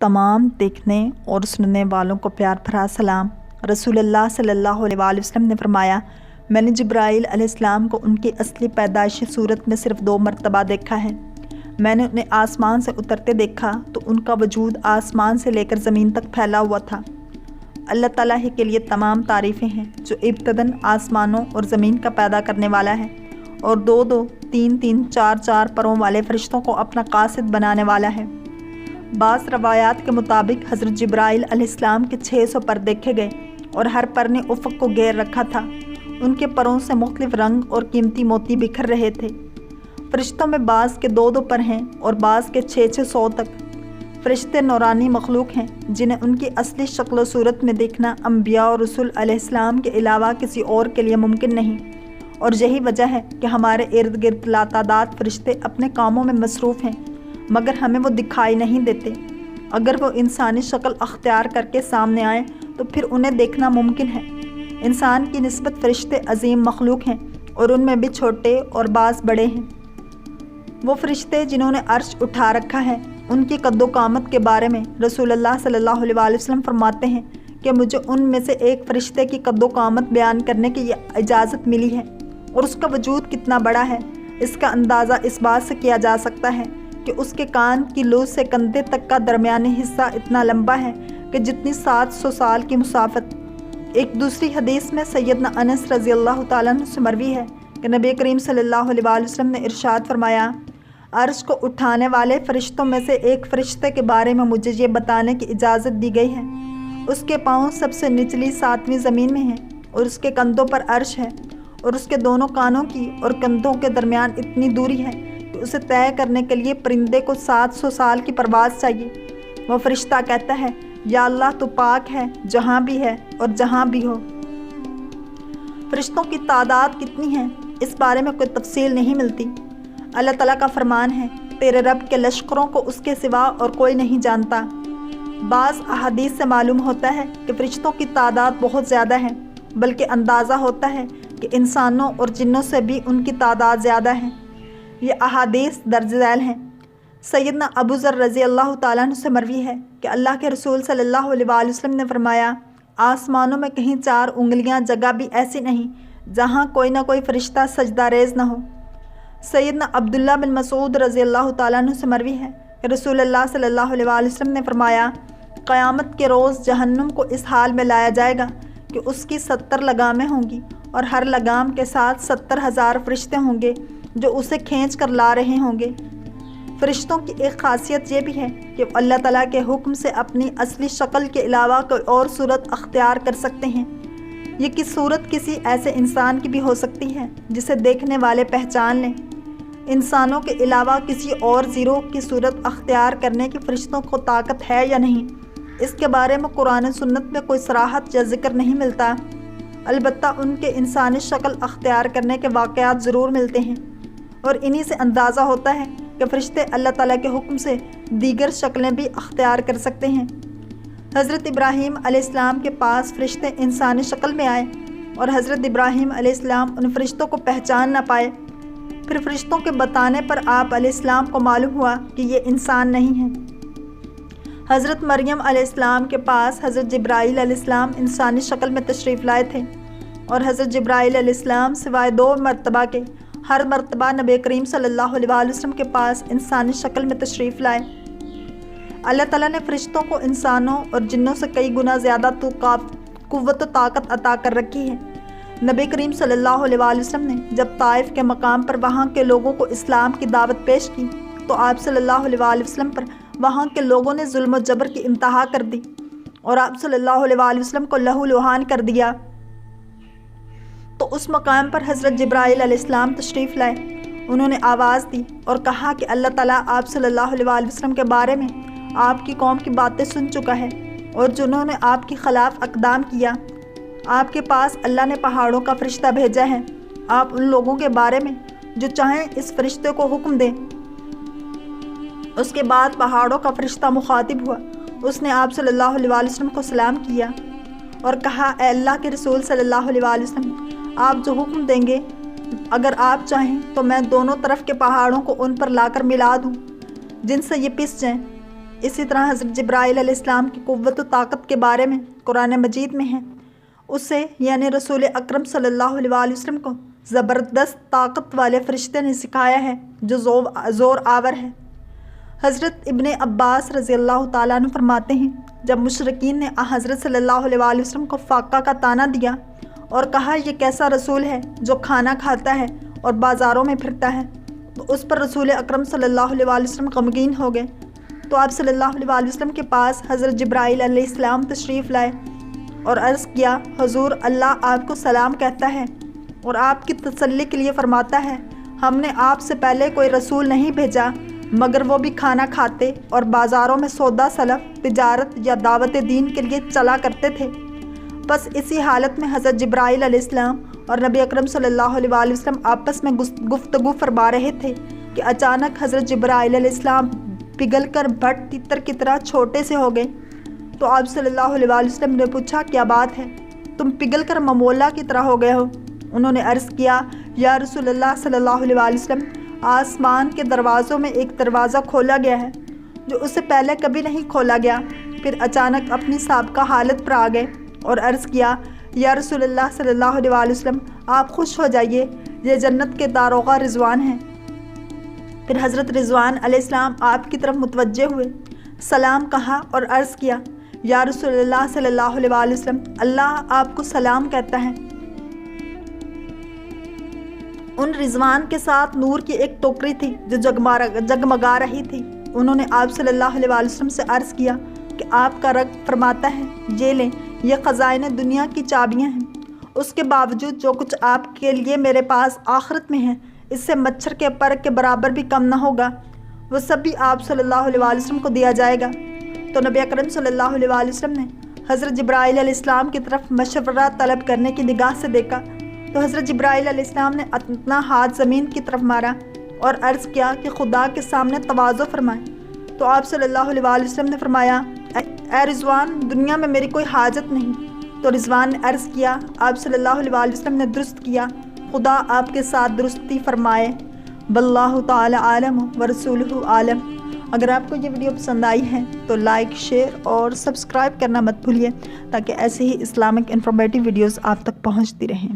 तमाम देखने और सुनने वालों को प्यार भरा सलाम। रसूलुल्लाह सल्लल्लाहु अलैहि वसल्लम ने फरमाया, मैंने जिब्राईल अलैहिस्सलाम को उनकी असली पैदाइशी सूरत में सिर्फ़ 2 मरतबा देखा है। मैंने उन्हें आसमान से उतरते देखा तो उनका वजूद आसमान से लेकर ज़मीन तक फैला हुआ था। अल्लाह ताला ही के लिए तमाम तारीफ़ें हैं जो इब्तदन आसमानों और ज़मीन का पैदा करने वाला है और 2-2, 3-3, 4-4 परों वाले फ़रिश्तों को अपना कासिद बनाने वाला है। बाज़ रवायात के मुताबिक हज़रत जिब्राईल अलैहिस्सलाम के 600 पर देखे गए और हर पर ने उफ़क़ को घेर रखा था। उनके परों से मुख्तलिफ़ रंग और कीमती मोती बिखर रहे थे। फ़रिश्तों में बाज़ के 2-2 पर हैं और बाज़ के 600 तक। फ़रिश्ते नूरानी मखलूक हैं जिन्हें उनकी असली शक्ल व सूरत में देखना अम्बिया और रसूल अलैहिस्सलाम के अलावा किसी और के लिए मुमकिन नहीं, और यही वजह है कि हमारे इर्द गिर्द लातादाद फ़रिश्ते अपने कामों में मसरूफ़ हैं, मगर हमें वो दिखाई नहीं देते। अगर वो इंसानी शक्ल अख्तियार करके सामने आए तो फिर उन्हें देखना मुमकिन है। इंसान की निस्बत फ़रिश्ते अजीम मखलूक हैं और उनमें भी छोटे और बाज़ बड़े हैं। वो फ़रिश्ते जिन्होंने अर्श उठा रखा है, उनकी कद्दो कामत के बारे में रसूलुल्लाह सल्लल्लाहु अलैहि वसल्लम फरमाते हैं कि मुझे उनमें से एक फ़रिश्ते की कद्दो कामत बयान करने की इजाज़त मिली है, और उसका वजूद कितना बड़ा है इसका अंदाज़ा इस बात से किया जा सकता है कि उसके कान की लूज़ से कंधे तक का दरमियानी हिस्सा इतना लंबा है कि जितनी 700 साल की मुसाफत। एक दूसरी हदीस में सैयदना अनस रज़ी अल्लाह तआला अन्हु से मरवी है कि नबी करीम सल्लल्लाहु अलैहि वसल्लम ने इरशाद फरमाया, अर्श को उठाने वाले फ़रिश्तों में से एक फ़रिश्ते के बारे में मुझे ये बताने की इजाज़त दी गई है। उसके पाँव सबसे निचली 7वीं ज़मीन में हैं और उसके कंधों पर अर्श है, और उसके दोनों कानों की और कंधों के दरमियान इतनी दूरी है कि उसे तय करने के लिए परिंदे को 700 साल की परवाज़ चाहिए। वह फ़रिश्ता कहता है, या अल्लाह तो पाक है जहाँ भी है और जहाँ भी हो। फ़रिश्तों की तादाद कितनी है इस बारे में कोई तफसील नहीं मिलती। अल्लाह ताला का फरमान है, तेरे रब के लश्करों को उसके सिवा और कोई नहीं जानता। बाज़ अहादीस से मालूम होता है कि फ़रिश्तों की तादाद बहुत ज़्यादा है, बल्कि अंदाज़ा होता है कि इंसानों और जिन्नों से भी उनकी तादाद ज़्यादा है। ये अहादीस दर्ज झैल हैं। सैयदना अबू ज़र रज़ी अल्लाह तआला अन्हु से मरवी है कि अल्लाह के रसूल सल्लल्लाहु अलैहि वसल्लम ने फरमाया, आसमानों में कहीं 4 उंगलियां जगह भी ऐसी नहीं जहां कोई ना कोई फ़रिश्ता सजदा रेज़ न हो। सैयदना अब्दुल्ला बिन मसूद रज़ी अल्लाह तआला अन्हु से मरवी है कि रसूलुल्लाह सल्लल्लाहु अलैहि वसल्लम ने फरमाया, क़यामत के रोज़ जहन्नुम को इस हाल में लाया जाएगा कि उसकी 70 लगामें होंगी और हर लगाम के साथ 70,000 फ़रिश्ते होंगे जो उसे खींच कर ला रहे होंगे। फ़रिश्तों की एक ख़ासियत ये भी है कि अल्लाह ताला के हुक्म से अपनी असली शक्ल के अलावा कोई और सूरत अख्तियार कर सकते हैं। ये की सूरत किसी ऐसे इंसान की भी हो सकती है जिसे देखने वाले पहचान लें। इंसानों के अलावा किसी और ज़ीरो की सूरत अख्तियार करने की फ़रिश्तों को ताकत है या नहीं, इसके बारे में कुरान सुन्नत में कोई सराहत या ज़िक्र नहीं मिलता। अलबत्ता उनके इंसानी शक्ल अख्तियार करने के वाक़यात ज़रूर मिलते हैं, और इन्हीं से अंदाज़ा होता है कि फ़रिश्ते अल्लाह ताला के हुक्म से दीगर शक्लें भी अख्तियार कर सकते हैं। हज़रत इब्राहीम अलैहिस्सलाम के पास फ़रिश्ते इंसानी शक्ल में आए और हज़रत इब्राहीम अलैहिस्सलाम उन फ़रिश्तों को पहचान ना पाए। फिर फ़रिश्तों के बताने पर आप अलैहिस्सलाम को मालूम हुआ कि ये इंसान नहीं है। हज़रत मरियम अलैहिस्सलाम के पास हज़रत जिब्राईल अलैहिस्सलाम इंसानी शक्ल में तशरीफ़ लाए थे, और हज़रत जिब्राईल अलैहिस्सलाम सिवाय 2 मरतबा के हर मरतबा नबी करीम सल्लल्लाहु अलैहि वसल्लम के पास इंसानी शक्ल में तशरीफ़ लाए। अल्लाह ताला ने फ़रिश्तों को इंसानों और जिन्नों से कई गुना ज़्यादा क़ुव्वत व ताकत अता कर रखी है। नबी करीम सल्लल्लाहु अलैहि वसल्लम ने जब ताइफ के मकाम पर वहाँ के लोगों को इस्लाम की दावत पेश की तो आप सल्लल्लाहु अलैहि वसल्लम पर वहाँ के लोगों ने जुल्म व जबर की इंतहा कर दी और आप सल्लल्लाहु अलैहि वसल्लम को लहूलुहान कर दिया। तो उस मकाम पर हज़रत जिब्राईल अलैहिस्सलाम तशरीफ़ लाए। उन्होंने आवाज़ दी और कहा कि अल्लाह ताला आप सल्लल्लाहु अलैहि वसल्लम के बारे में आपकी कौम की बातें सुन चुका है, और जिन्होंने आपकी खिलाफ अक़दाम किया, आपके पास अल्लाह ने पहाड़ों का फ़रिश्ता भेजा है। आप उन लोगों के बारे में जो चाहें इस फ़रिश्ते को हुक्म दें। उसके बाद पहाड़ों का फ़रिश्ता मुखातिब हुआ। उसने आप सल्लल्लाहु अलैहि वसल्लम को सलाम किया और कहा, ए अल्लाह के रसूल सल्लल्लाहु अलैहि वसल्लम, आप जो हुक्म देंगे, अगर आप चाहें तो मैं दोनों तरफ के पहाड़ों को उन पर लाकर मिला दूं जिनसे ये पिस जाएं। اسی طرح حضرت جبرائیل علیہ السلام کی قوت و طاقت کے بارے میں قرآن مجید میں ہے۔ اسے یعنی رسول اکرم صلی اللہ علیہ وآلہ وسلم کو زبردست طاقت والے فرشتے نے سکھایا ہے جو زور آور ہے۔ حضرت ابن عباس رضی اللہ تعالیٰ عنہ فرماتے ہیں جب مشرکین نے حضرت صلی اللہ علیہ وآلہ وسلم کو فاقہ کا طعنہ دیا اور کہا یہ کیسا رسول ہے جو کھانا کھاتا ہے اور بازاروں میں پھرتا ہے، تو اس پر رسول اکرم صلی اللہ علیہ وآلہ وسلم غمگین ہو گئے۔ تو آپ صلی اللہ علیہ وآلہ وسلم کے پاس حضرت جبرائیل علیہ السلام تشریف لائے اور عرض کیا حضور اللہ آپ کو سلام کہتا ہے اور آپ کی تسلی کے لیے فرماتا ہے ہم نے آپ سے پہلے کوئی رسول نہیں بھیجا مگر وہ بھی کھانا کھاتے اور بازاروں میں سودا سلف تجارت یا دعوت دین کے لیے چلا کرتے تھے۔ بس اسی حالت میں حضرت جبرائیل علیہ السلام اور نبی اکرم صلی اللہ علیہ وآلہ وسلم آپس میں گفتگو فرما رہے تھے کہ اچانک حضرت جبرائیل علیہ السلام پگھل کر بھٹ تتر کی طرح چھوٹے سے ہو گئے۔ تو آپ صلی اللہ علیہ وآلہ وسلم نے پوچھا کیا بات ہے، تم پگھل کر ممولا کی طرح ہو گئے ہو؟ انہوں نے عرض کیا یا رسول اللہ صلی اللہ علیہ وآلہ وسلم آسمان کے دروازوں میں ایک دروازہ کھولا گیا ہے جو اس سے پہلے کبھی نہیں کھولا گیا۔ پھر اچانک اپنی سابقہ حالت پر آ گئے اور عرض کیا یا رسول اللہ صلی اللہ علیہ وآلہ وسلم آپ خوش ہو جائیے، یہ جنت کے داروغہ رضوان ہیں۔ پھر حضرت رضوان علیہ السلام آپ کی طرف متوجہ ہوئے، سلام کہا اور عرض کیا یا رسول اللہ صلی اللہ علیہ وآلہ وسلم اللہ آپ کو سلام کہتا ہے۔ ان رضوان کے ساتھ نور کی ایک ٹوکری تھی جو جگمگا رہی تھی۔ انہوں نے آپ صلی اللہ علیہ وآلہ وسلم سے عرض کیا کہ آپ کا رب فرماتا ہے یہ لیں، یہ خزائن دنیا کی چابیاں ہیں، اس کے باوجود جو کچھ آپ کے لیے میرے پاس آخرت میں ہے اس سے مچھر کے پر کے برابر بھی کم نہ ہوگا، وہ سب بھی آپ صلی اللہ علیہ وآلہ وسلم کو دیا جائے گا۔ تو نبی اکرم صلی اللہ علیہ وآلہ وسلم نے حضرت جبرائیل علیہ السلام کی طرف مشورہ طلب کرنے کی نگاہ سے دیکھا تو حضرت جبرائیل علیہ السلام نے اپنا ہاتھ زمین کی طرف مارا اور عرض کیا کہ خدا کے سامنے تواضع فرمائے۔ تو آپ صلی اللہ علیہ وآلہ وسلم نے فرمایا اے رضوان دنیا میں میری کوئی حاجت نہیں۔ تو رضوان نے عرض کیا آپ صلی اللہ علیہ وآلہ وسلم نے درست کیا، خدا آپ کے ساتھ درستی فرمائے، واللہ تعالی عالم ورسولہ عالم۔ اگر آپ کو یہ ویڈیو پسند آئی ہے تو لائک، شیئر اور سبسکرائب کرنا مت بھولیے تاکہ ایسے ہی اسلامک انفارمیٹیو ویڈیوز آپ تک پہنچتی رہیں۔